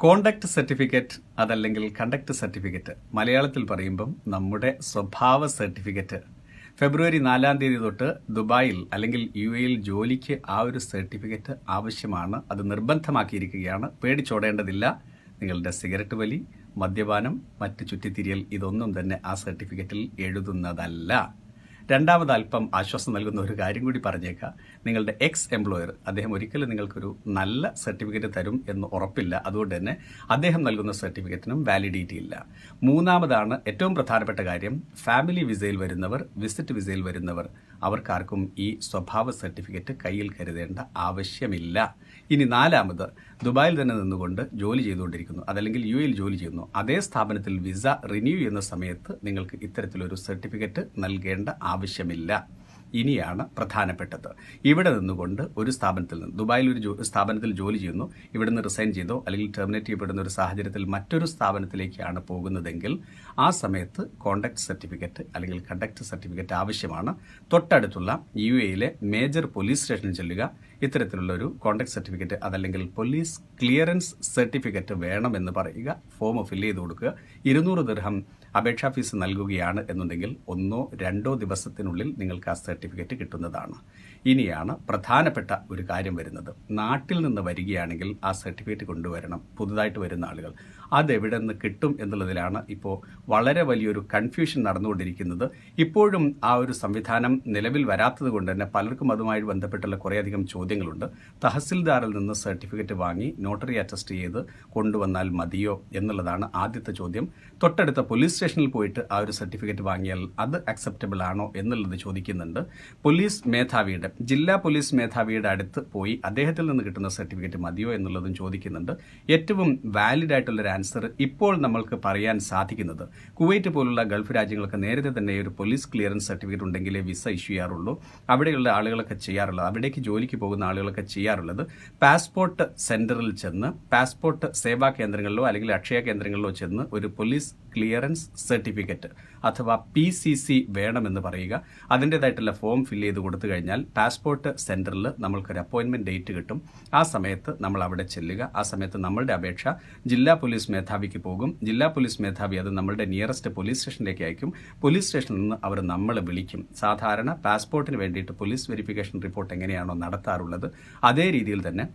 Conduct certificate അതല്ലെങ്കിൽ conduct certificate മലയാളത്തിൽ പറയുമ്പം നമ്മുടെ സ്വഭാവ സർട്ടിഫിക്കറ്റ് ഫെബ്രുവരി 4 തീയതി തൊട്ട് ദുബായിൽ അല്ലെങ്കിൽ UAE ജോലിക്ക് ആ ഒരു സർട്ടിഫിക്കറ്റ് ആവശ്യമാണ്. അത് നിർബന്ധമാക്കിയിരിക്കുകയാണ്. പേടിച്ചോടേണ്ടതില്ല. നിങ്ങളുടെ സിഗരറ്റ് വലി, മദ്യപാനം, മറ്റ് ചുറ്റിത്തിരിയൽ ഇതൊന്നും തന്നെ ആ സർട്ടിഫിക്കറ്റിൽ എഴുതുന്നതല്ല. രണ്ടാമത് അല്പം ആശ്വാസം നൽകുന്ന ഒരു കാര്യം കൂടി പറഞ്ഞേക്കാം. നിങ്ങളുടെ എക്സ് എംപ്ലോയർ അദ്ദേഹം ഒരിക്കലും നിങ്ങൾക്കൊരു നല്ല സർട്ടിഫിക്കറ്റ് തരും എന്ന് ഉറപ്പില്ല. അതുകൊണ്ട് തന്നെ അദ്ദേഹം നൽകുന്ന സർട്ടിഫിക്കറ്റിനും വാലിഡിറ്റി ഇല്ല. മൂന്നാമതാണ് ഏറ്റവും പ്രധാനപ്പെട്ട കാര്യം, ഫാമിലി വിസയിൽ വരുന്നവർ, വിസിറ്റ് വിസയിൽ വരുന്നവർ അവർക്കാർക്കും ഈ സ്വഭാവ സർട്ടിഫിക്കറ്റ് കയ്യിൽ കരുതേണ്ട ആവശ്യമില്ല. ഇനി നാലാമത്, ദുബായിൽ തന്നെ നിന്നുകൊണ്ട് ജോലി ചെയ്തുകൊണ്ടിരിക്കുന്നു, അതല്ലെങ്കിൽ UAE ജോലി ചെയ്യുന്നു, അതേ സ്ഥാപനത്തിൽ വിസ റിന്യൂ ചെയ്യുന്ന സമയത്ത് നിങ്ങൾക്ക് ഇത്തരത്തിലൊരു സർട്ടിഫിക്കറ്റ് നൽകേണ്ട ആവശ്യമില്ല. ഇനിയാണ് പ്രധാനപ്പെട്ടത്. ഇവിടെ നിന്നുകൊണ്ട് ഒരു സ്ഥാപനത്തിൽ നിന്ന്, ദുബായിൽ ഒരു സ്ഥാപനത്തിൽ ജോലി ചെയ്യുന്നു, ഇവിടുന്ന് റിസൈൻ ചെയ്തോ അല്ലെങ്കിൽ ടെർമിനേറ്റ് ചെയ്യപ്പെടുന്ന ഒരു സാഹചര്യത്തിൽ മറ്റൊരു സ്ഥാപനത്തിലേക്കാണ് പോകുന്നതെങ്കിൽ ആ സമയത്ത് കോണ്ടക്ട് സർട്ടിഫിക്കറ്റ് അല്ലെങ്കിൽ കണ്ടക്ട് സർട്ടിഫിക്കറ്റ് ആവശ്യമാണ്. തൊട്ടടുത്തുള്ള UAE മേജർ പോലീസ് സ്റ്റേഷനിൽ ചെല്ലുക, ഇത്തരത്തിലുള്ള ഒരു കോണ്ടക്ട് സർട്ടിഫിക്കറ്റ് അതല്ലെങ്കിൽ പോലീസ് ക്ലിയറൻസ് സർട്ടിഫിക്കറ്റ് വേണമെന്ന് പറയുക, ഫോം ഫില്ല് ചെയ്ത് കൊടുക്കുക. 200 ദിർഹം അപേക്ഷാ ഫീസ് നൽകുകയാണ് എന്നുണ്ടെങ്കിൽ 1-2 ദിവസത്തിനുള്ളിൽ നിങ്ങൾക്ക് ആ സർട്ടിഫിക്കറ്റ് കിട്ടുന്നതാണ്. ഇനിയാണ് പ്രധാനപ്പെട്ട ഒരു കാര്യം വരുന്നത്. നാട്ടിൽ നിന്ന് വരികയാണെങ്കിൽ ആ സർട്ടിഫിക്കറ്റ് കൊണ്ടുവരണം. പുതുതായിട്ട് വരുന്ന ആളുകൾ അതെവിടെ നിന്ന് കിട്ടും എന്നുള്ളതിലാണ് ഇപ്പോൾ വളരെ വലിയൊരു കൺഫ്യൂഷൻ നടന്നുകൊണ്ടിരിക്കുന്നത്. ഇപ്പോഴും ആ ഒരു സംവിധാനം നിലവിൽ വരാത്തത് കൊണ്ട് തന്നെ പലർക്കും അതുമായി ബന്ധപ്പെട്ടുള്ള കുറേയധികം ചോദ്യങ്ങളുണ്ട്. തഹസിൽദാറിൽ നിന്ന് സർട്ടിഫിക്കറ്റ് വാങ്ങി നോട്ടറി അറ്റസ്റ്റ് ചെയ്ത് കൊണ്ടുവന്നാൽ മതിയോ എന്നുള്ളതാണ് ആദ്യത്തെ ചോദ്യം. തൊട്ടടുത്ത പോലീസ് സ്റ്റേഷനിൽ പോയിട്ട് ആ ഒരു സർട്ടിഫിക്കറ്റ് വാങ്ങിയാൽ അത് അക്സെപ്റ്റബിൾ ആണോ എന്നുള്ളത് ചോദിക്കുന്നുണ്ട്. പോലീസ് മേധാവിയുടെ, ജില്ലാ പോലീസ് മേധാവിയുടെ അടുത്ത് പോയി അദ്ദേഹത്തിൽ നിന്ന് കിട്ടുന്ന സർട്ടിഫിക്കറ്റ് മതിയോ എന്നുള്ളതും ചോദിക്കുന്നുണ്ട്. ഏറ്റവും വാലിഡ് ആയിട്ടുള്ളൊരു ആൻസർ ഇപ്പോൾ നമ്മൾക്ക് പറയാൻ സാധിക്കുന്നത്, കുവൈറ്റ് പോലുള്ള ഗൾഫ് രാജ്യങ്ങൾക്ക് നേരത്തെ തന്നെ ഒരു പോലീസ് ക്ലിയറൻസ് സർട്ടിഫിക്കറ്റ് ഉണ്ടെങ്കിലേ വിസ ഇഷ്യൂ ചെയ്യാറുള്ളൂ. അവിടെയുള്ള ആളുകളൊക്കെ ചെയ്യാറുള്ളത്, അവിടേക്ക് ജോലിക്ക് പോകുന്ന ആളുകളൊക്കെ ചെയ്യാറുള്ളത്, പാസ്പോർട്ട് സെന്ററിൽ ചെന്ന്, പാസ്പോർട്ട് സേവാ കേന്ദ്രങ്ങളിലോ അല്ലെങ്കിൽ അക്ഷയ കേന്ദ്രങ്ങളിലോ ചെന്ന് ഒരു പോലീസ് ക്ലിയറൻസ് സർട്ടിഫിക്കറ്റ് അഥവാ PCC വേണമെന്ന് പറയുക. അതിൻ്റെതായിട്ടുള്ള ഫോം ഫില്ല് ചെയ്ത് കൊടുത്തു കഴിഞ്ഞാൽ പാസ്പോർട്ട് സെന്ററിൽ നമ്മൾക്കൊരു അപ്പോയിന്റ്മെന്റ് ഡേറ്റ് കിട്ടും. ആ സമയത്ത് നമ്മൾ അവിടെ ചെല്ലുക. ആ സമയത്ത് നമ്മളുടെ അപേക്ഷ ജില്ലാ പോലീസ് മേധാവിക്ക് പോകും. ജില്ലാ പോലീസ് മേധാവി അത് നമ്മളുടെ നിയറസ്റ്റ് പോലീസ് സ്റ്റേഷനിലേക്ക് അയക്കും. പോലീസ് സ്റ്റേഷനിൽ നിന്ന് അവർ നമ്മളെ വിളിക്കും. സാധാരണ പാസ്പോർട്ടിന് വേണ്ടിയിട്ട് പോലീസ് വെരിഫിക്കേഷൻ റിപ്പോർട്ട് എങ്ങനെയാണോ നടത്താറുള്ളത് അതേ രീതിയിൽ തന്നെ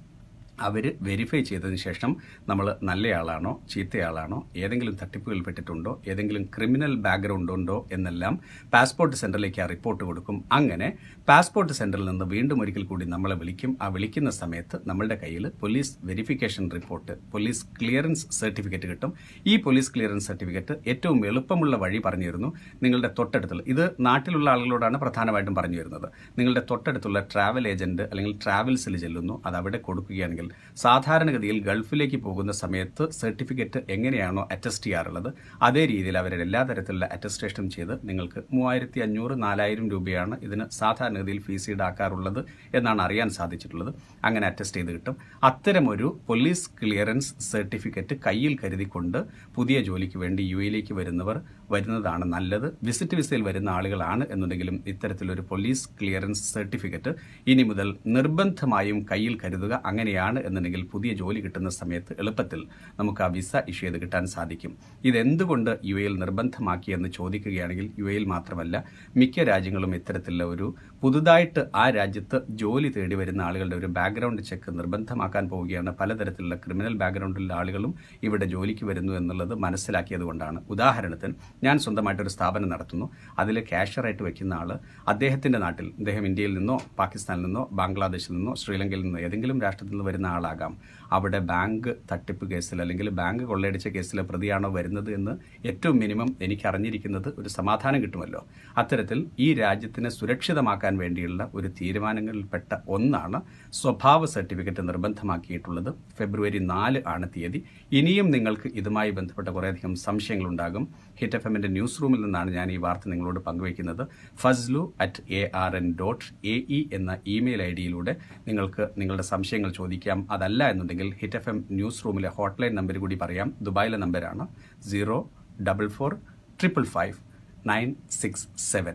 അവർ വെരിഫൈ ചെയ്തതിന് ശേഷം നമ്മൾ നല്ലയാളാണോ ചീത്തയാളാണോ, ഏതെങ്കിലും തട്ടിപ്പുകൾ പെട്ടിട്ടുണ്ടോ, ഏതെങ്കിലും ക്രിമിനൽ ബാക്ക്ഗ്രൗണ്ട് ഉണ്ടോ എന്നെല്ലാം പാസ്പോർട്ട് സെന്ററിലേക്ക് ആ റിപ്പോർട്ട് കൊടുക്കും. അങ്ങനെ പാസ്പോർട്ട് സെന്ററിൽ നിന്ന് വീണ്ടും ഒരിക്കൽ കൂടി നമ്മളെ വിളിക്കും. ആ വിളിക്കുന്ന സമയത്ത് നമ്മളുടെ കയ്യിൽ police verification report, police clearance certificate കിട്ടും. ഈ പോലീസ് ക്ലിയറൻസ് സർട്ടിഫിക്കറ്റ് ഏറ്റവും എളുപ്പമുള്ള വഴി പറഞ്ഞു തരുന്നു. നിങ്ങളുടെ തൊട്ടടുത്തുള്ള, ഇത് നാട്ടിലുള്ള ആളുകളോടാണ് പ്രധാനമായിട്ടും പറഞ്ഞു വരുന്നത്, നിങ്ങളുടെ തൊട്ടടുത്തുള്ള ട്രാവൽ ഏജന്റ് അല്ലെങ്കിൽ ട്രാവൽസിൽ ചെല്ലുന്നു, അത് അവിടെ കൊടുക്കുകയാണെങ്കിൽ സാധാരണഗതിയിൽ ഗൾഫിലേക്ക് പോകുന്ന സമയത്ത് സർട്ടിഫിക്കറ്റ് എങ്ങനെയാണോ അറ്റസ്റ്റ് ചെയ്യാറുള്ളത് അതേ രീതിയിൽ അവർ എല്ലാ തരത്തിലുള്ള അറ്റസ്റ്റേഷനും ചെയ്ത് നിങ്ങൾക്ക് 3500-4000 രൂപയാണ് ഇതിന് സാധാരണഗതിയിൽ ഫീസ് ഈടാക്കാറുള്ളത് എന്നാണ് അറിയാൻ സാധിച്ചിട്ടുള്ളത്. അങ്ങനെ അറ്റസ്റ്റ് ചെയ്ത് കിട്ടും. അത്തരമൊരു പോലീസ് ക്ലിയറൻസ് സർട്ടിഫിക്കറ്റ് കയ്യിൽ കരുതിക്കൊണ്ട് പുതിയ ജോലിക്ക് വേണ്ടി UAE വരുന്നതാണ് നല്ലത്. വിസിറ്റ് വിസയിൽ വരുന്ന ആളുകളാണ് എന്നുണ്ടെങ്കിലും ഇത്തരത്തിലൊരു പോലീസ് ക്ലിയറൻസ് സർട്ടിഫിക്കറ്റ് ഇനി മുതൽ നിർബന്ധമായും കയ്യിൽ കരുതുക. അങ്ങനെയാണ് എന്നുണ്ടെങ്കിൽ പുതിയ ജോലി കിട്ടുന്ന സമയത്ത് എളുപ്പത്തിൽ നമുക്ക് ആ വിസ ഇഷ്യൂ ചെയ്ത് കിട്ടാൻ സാധിക്കും. ഇതെന്തുകൊണ്ട് UAE നിർബന്ധമാക്കി എന്ന് ചോദിക്കുകയാണെങ്കിൽ UAE മാത്രമല്ല മിക്ക രാജ്യങ്ങളും ഇത്തരത്തിലുള്ള ഒരു പുതുതായിട്ട് ആ രാജ്യത്ത് ജോലി തേടി വരുന്ന ആളുകളുടെ ഒരു ബാക്ക്ഗ്രൗണ്ട് ചെക്ക് നിർബന്ധമാക്കാൻ പോവുകയാണ്. പലതരത്തിലുള്ള ക്രിമിനൽ ബാക്ക്ഗ്രൗണ്ടിലുള്ള ആളുകളും ഇവിടെ ജോലിക്ക് വരുന്നു എന്നുള്ളത് മനസ്സിലാക്കിയത് കൊണ്ടാണ്. ഉദാഹരണത്തിന് ഞാൻ സ്വന്തമായിട്ടൊരു സ്ഥാപനം നടത്തുന്നു. അതിൽ ക്യാഷ്യറായിട്ട് വെക്കുന്ന ആൾ അദ്ദേഹത്തിന്റെ നാട്ടിൽ, അദ്ദേഹം ഇന്ത്യയിൽ നിന്നോ പാകിസ്ഥാനിൽ നിന്നോ ബംഗ്ലാദേശിൽ നിന്നോ ശ്രീലങ്കയിൽ നിന്നോ ഏതെങ്കിലും രാഷ്ട്രത്തിൽ നിന്ന് വരുന്ന ആളാകാം. അവിടെ ബാങ്ക് തട്ടിപ്പ് കേസിൽ അല്ലെങ്കിൽ ബാങ്ക് കൊള്ളയടിച്ച കേസിലെ പ്രതിയാണോ വരുന്നത് എന്ന് ഏറ്റവും മിനിമം എനിക്ക് അറിഞ്ഞിരിക്കുന്നത് ഒരു സമാധാനം കിട്ടുമല്ലോ. അത്തരത്തിൽ ഈ രാജ്യത്തിനെ സുരക്ഷിതമാക്കാൻ വേണ്ടിയുള്ള ഒരു തീരുമാനങ്ങളിൽപ്പെട്ട ഒന്നാണ് സ്വഭാവ സർട്ടിഫിക്കറ്റ് നിർബന്ധമാക്കിയിട്ടുള്ളത്. ഫെബ്രുവരി 4 ആണ് തീയതി. ഇനിയും നിങ്ങൾക്ക് ഇതുമായി ബന്ധപ്പെട്ട കുറേയധികം സംശയങ്ങളുണ്ടാകും. ഹിറ്റ് FM-ന്റെ ന്യൂസ് റൂമിൽ നിന്നാണ് ഞാൻ ഈ വാർത്ത നിങ്ങളോട് പങ്കുവയ്ക്കുന്നത്. fazlu@arn.ae എന്ന ഇമെയിൽ ID-യിലൂടെ നിങ്ങൾക്ക് നിങ്ങളുടെ സംശയങ്ങൾ ചോദിക്കാം. അതല്ല എന്നുണ്ടെങ്കിൽ ഹിറ്റ് FM ന്യൂസ് റൂമിലെ ഹോട്ട്ലൈൻ നമ്പർ കൂടി പറയാം. ദുബായിലെ നമ്പറാണ് 044555967.